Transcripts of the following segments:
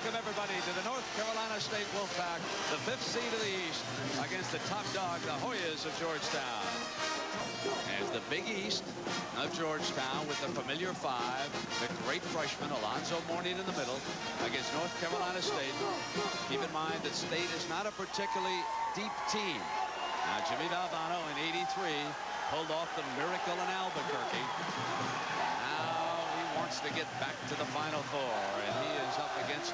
welcome everybody to the North Carolina State Wolfpack, the 5th seed of the East, against the top dog, the Hoyas of Georgetown. As the Big East of Georgetown with the familiar 5, the great freshman Alonzo Mourning in the middle against North Carolina State. Keep in mind that State is not a particularly deep team. Now Jimmy Valvano in '83 pulled off the miracle in Albuquerque. Now he wants to get back to the Final Four, and he is up against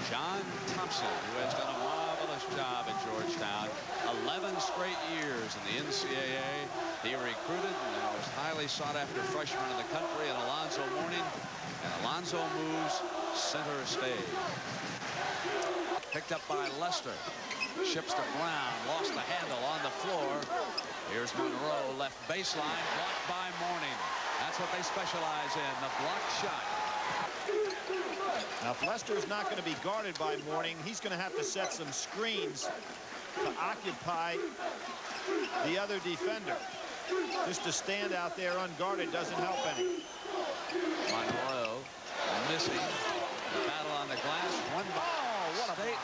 John Thompson, who has done a marvelous job at Georgetown. 11 straight years in the NCAA. He recruited the most highly sought-after freshman in the country in Alonzo Mourning, and Alonzo moves center stage. Picked up by Lester. Ships to Brown, lost the handle on the floor. Here's Monroe, left baseline, blocked by Mourning. That's what they specialize in, the blocked shot. Now, if Lester is not going to be guarded by Mourning, he's going to have to set some screens to occupy the other defender. Just to stand out there unguarded doesn't help any. Monroe missing. The battle on the glass. One ball. What a State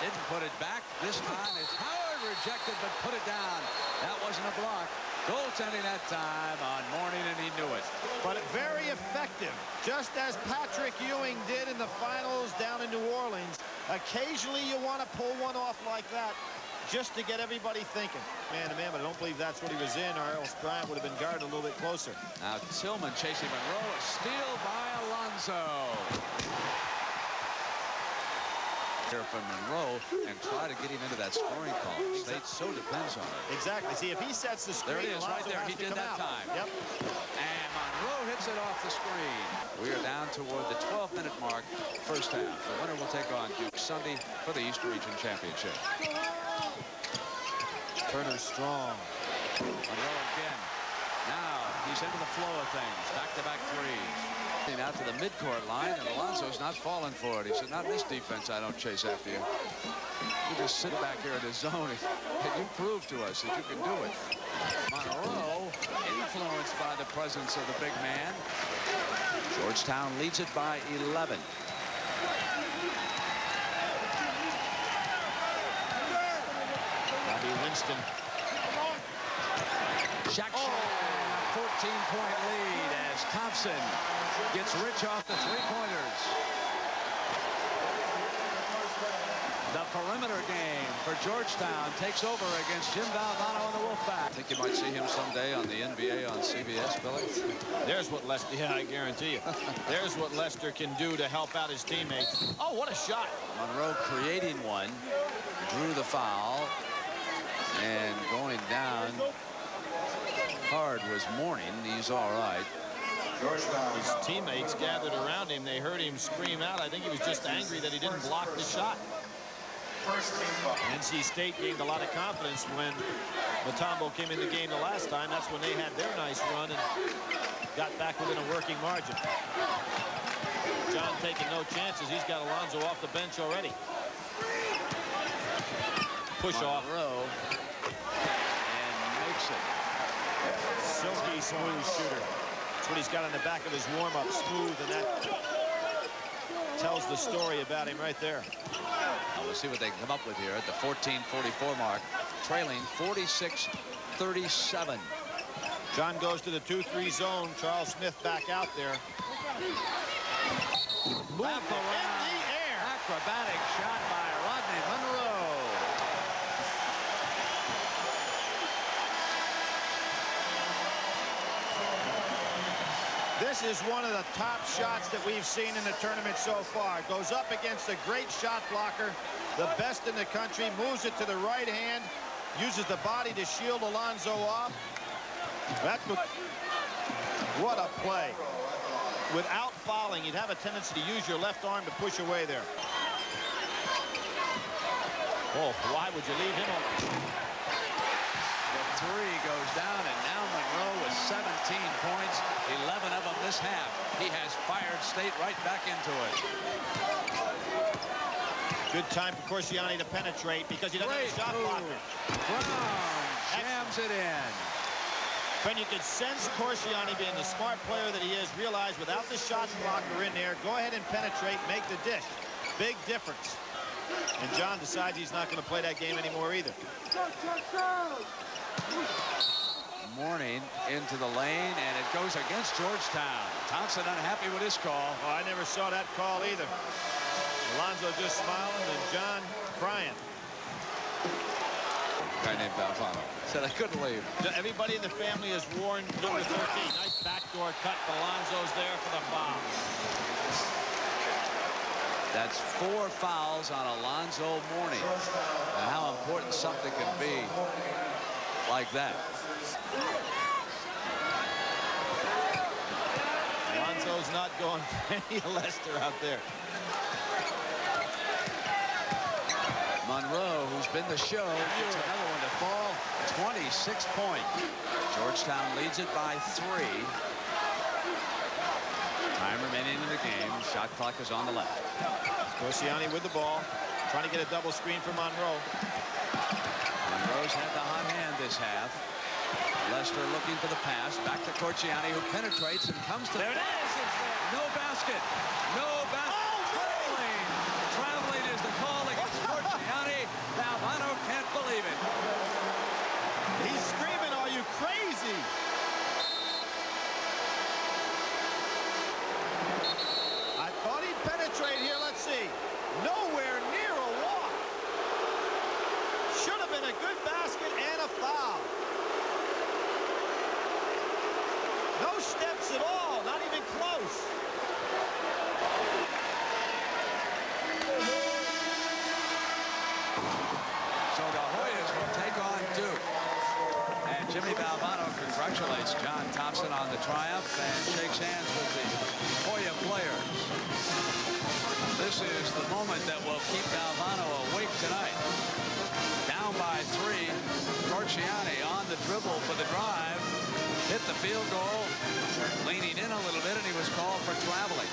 didn't put it back. This time it's Howard rejected but put it down. That wasn't a block. Goaltending that time on Mourning, and he knew it. But very effective, just as Patrick Ewing did in the finals down in New Orleans. Occasionally you want to pull one off like that just to get everybody thinking. Man to man, but I don't believe that's what he was in, or else Bryant would have been guarded a little bit closer. Now Tillman chasing Monroe. A steal by Alonzo. Here from Monroe and try to get him into that scoring call. State so depends on it. Exactly. See, if he sets the screen, there it is, right there. He did that time. Yep. And Monroe hits it off the screen. We are down toward the 12-minute mark, first half. The winner will take on Duke Sunday for the East Region Championship. Turner strong. Monroe again. Now he's into the flow of things. Back-to-back threes. Out to the midcourt line, and Alonzo's not falling for it. He said, not in this defense, I don't chase after you. You just sit back here in his zone, and you prove to us that you can do it. Monroe, influenced by the presence of the big man. Georgetown leads it by 11. Bobby Winston. Jackson, 14-point lead as Thompson gets rich off the three-pointers. The perimeter game for Georgetown takes over against Jim Valvano and the Wolfpack. I think you might see him someday on the NBA on CBS, Billy. There's what Lester, yeah, I guarantee you. There's what Lester can do to help out his teammates. Oh, what a shot. Monroe creating one, drew the foul, and going down hard was Mourning. He's all right. His teammates gathered around him. They heard him scream out. I think he was just angry that he didn't block the shot. NC State gained a lot of confidence when Mutombo came in the game the last time. That's when they had their nice run and got back within a working margin. John taking no chances. He's got Alonzo off the bench already. Push off. Monroe and makes it. Silky smooth shooter. That's what he's got on the back of his warm-up, smooth, and that tells the story about him right there. Now we'll see what they can come up with here at the 14:44 mark, trailing 46-37. John goes to the 2-3 zone. Charles Smith back out there. Moved around. In the air. Acrobatic shot by Rodney Monroe. This is one of the top shots that we've seen in the tournament so far. Goes up against a great shot blocker, the best in the country, moves it to the right hand, uses the body to shield Alonzo off. What a play. Without fouling, you'd have a tendency to use your left arm to push away there. Oh, why would you leave him alone? The three goes down, and now Monroe with 17 points, 11 of them this half. He has fired State right back into it. Good time for Corsiani to penetrate because he doesn't have a shot blocker. Brown jams it in. When you could sense Corsiani, being the smart player that he is, realize without the shot blocker in there, go ahead and penetrate, make the dish. Big difference. And John decides he's not going to play that game anymore either. Morning into the lane, and it goes against Georgetown. Thompson unhappy with his call. Oh, I never saw that call either. Alonzo just smiling and John crying. Guy named Valfano said I couldn't leave. Everybody in the family has worn number 13. Nice backdoor cut. Alonzo's there for the foul. That's 4 fouls on Alonzo Mourning. And how important something can be like that. Alonzo's not going for any Lester out there. Monroe, who's been the show, gets another one to fall. 26 point. Georgetown leads it by 3. Time remaining in the game. Shot clock is on the left. Corsiani with the ball, trying to get a double screen for Monroe. Monroe's had the hot hand this half. Lester looking for the pass. Back to Corciani, who penetrates and comes to... There it is! No basket! No basket! Oh, traveling is the call against Corciani. Valvano can't believe it. He's screaming, "Are you crazy?" I thought he'd penetrate here. Let's see. Nowhere near a walk. Should have been a good basket and a foul. No steps at all, not even close. So the Hoyas will take on Duke. And Jimmy Valvano congratulates John Thompson on the triumph and shakes hands with the Hoya players. This is the moment that will keep Valvano awake tonight. Down by 3. Corciani on the dribble for the drive. Hit the field goal. Leaning in a little bit, and he was called for traveling.